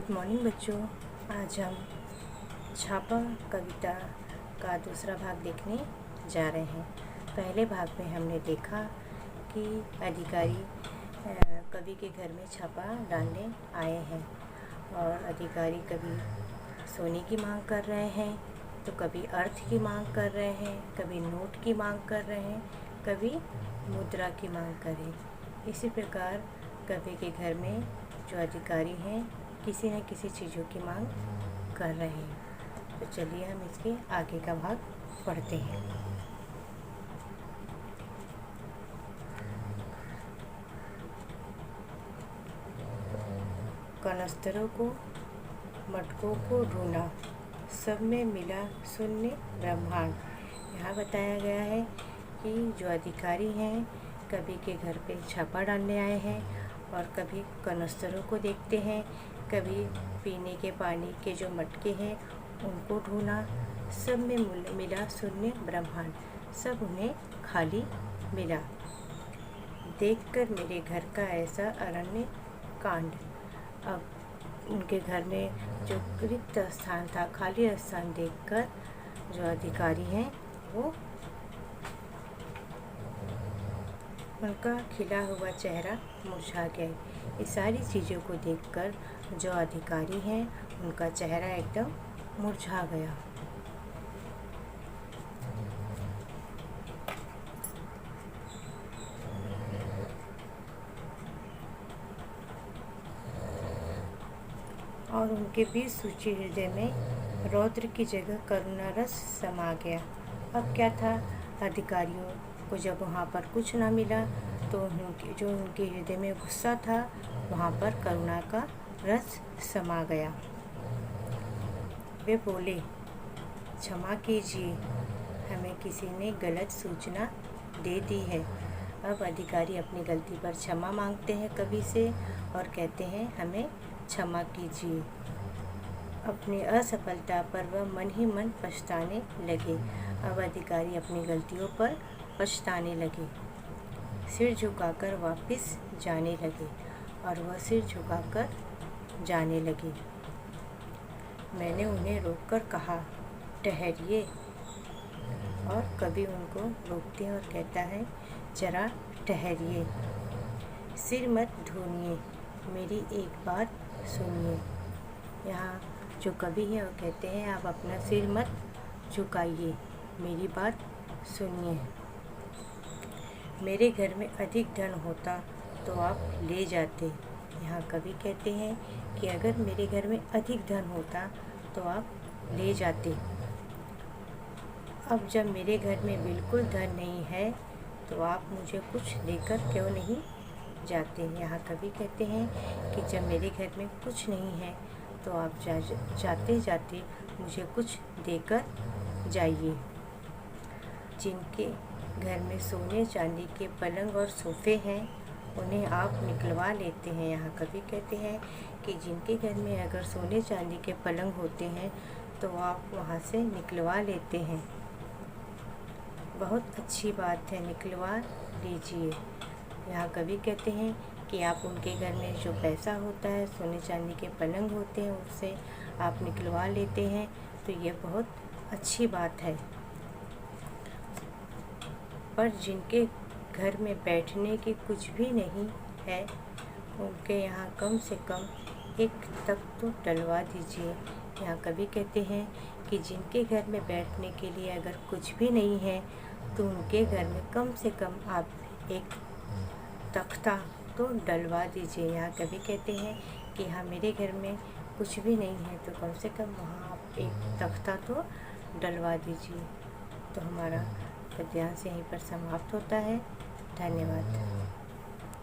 Good morning बच्चों। आज हम छापा कविता का दूसरा भाग देखने जा रहे हैं। पहले भाग में हमने देखा कि अधिकारी कवि के घर में छापा डालने आए हैं और अधिकारी कभी सोने की मांग कर रहे हैं, तो कभी अर्थ की मांग कर रहे हैं, कभी नोट की मांग कर रहे हैं, कभी मुद्रा की मांग कर रहे हैं। इसी प्रकार कवि के घर में जो अधिकारी हैं किसी न किसी चीज़ों की मांग कर रहे हैं। तो चलिए हम इसके आगे का भाग पढ़ते हैं। कनस्तरों को मटकों को ढूंढा, सब में मिला शून्य ब्रह्मांड। यहाँ बताया गया है कि जो अधिकारी हैं कवि के घर पे छापा डालने आए हैं और कभी कनस्तरों को देखते हैं, कभी पीने के पानी के जो मटके हैं उनको ढूंढा, सब में मिला शून्य ब्रह्मांड, सब उन्हें खाली मिला। देखकर मेरे घर का ऐसा अरण्य कांड। अब उनके घर में जो रिक्त स्थान था, खाली स्थान देखकर जो अधिकारी हैं वो उनका खिला हुआ चेहरा मुरझा गया। ये सारी चीज़ों को देखकर जो अधिकारी हैं उनका चेहरा एकदम मुरझा गया। और उनके बीच सूची हृदय में रौद्र की जगह करुणा रस समा गया। अब क्या था, अधिकारियों को जब वहाँ पर कुछ ना मिला तो जो उनके हृदय में गुस्सा था वहाँ पर करुणा का रस समा गया। वे बोले, क्षमा कीजिए, हमें किसी ने गलत सूचना दे दी है। अब अधिकारी अपनी गलती पर क्षमा मांगते हैं कवि से और कहते हैं हमें क्षमा कीजिए। अपनी असफलता पर वह मन ही मन पछताने लगे। अब अधिकारी अपनी गलतियों पर पछताने लगे, सिर झुकाकर वापस जाने लगे और वह सिर झुकाकर जाने लगे। मैंने उन्हें रोककर कहा, ठहरिए, और कभी उनको रोकते हैं और कहता है, जरा ठहरिए, सिर मत धोनिए, मेरी एक बात सुनिए। यहाँ जो कवि है वो कहते हैं आप अपना सिर मत झुकाइए, मेरी बात सुनिए। मेरे घर में अधिक धन होता तो आप ले जाते। यहाँ कवि कहते हैं कि अगर मेरे घर में अधिक धन होता तो आप ले जाते। अब जब मेरे घर में बिल्कुल धन नहीं है तो आप मुझे कुछ देकर क्यों नहीं जाते। यहाँ कवि कहते हैं कि जब मेरे घर में कुछ नहीं है तो आप जाते जाते मुझे कुछ देकर जाइए। जिनके घर में सोने चांदी के पलंग और सोफ़े हैं उन्हें आप निकलवा लेते हैं। यहाँ कवि कहते हैं कि जिनके घर में अगर सोने चांदी के पलंग होते हैं तो आप वहाँ से निकलवा लेते हैं। बहुत अच्छी बात है, निकलवा लीजिए। यहाँ कवि कहते हैं कि आप उनके घर में जो पैसा होता है, सोने चांदी के पलंग होते हैं, उससे आप निकलवा लेते हैं, तो ये बहुत अच्छी बात है। पर जिनके घर में बैठने की कुछ भी नहीं है उनके यहाँ कम से कम एक तख्त तो डलवा दीजिए। यहाँ कवि कहते हैं कि जिनके घर में बैठने के लिए अगर कुछ भी नहीं है तो उनके घर में कम से कम आप एक तख्ता तो डलवा दीजिए। यहाँ कवि कहते हैं कि हाँ मेरे घर में कुछ भी नहीं है तो कम से कम वहाँ आप एक तख्ता तो डलवा दीजिए। तो हमारा पद्यांश यहीं पर समाप्त होता है। धन्यवाद।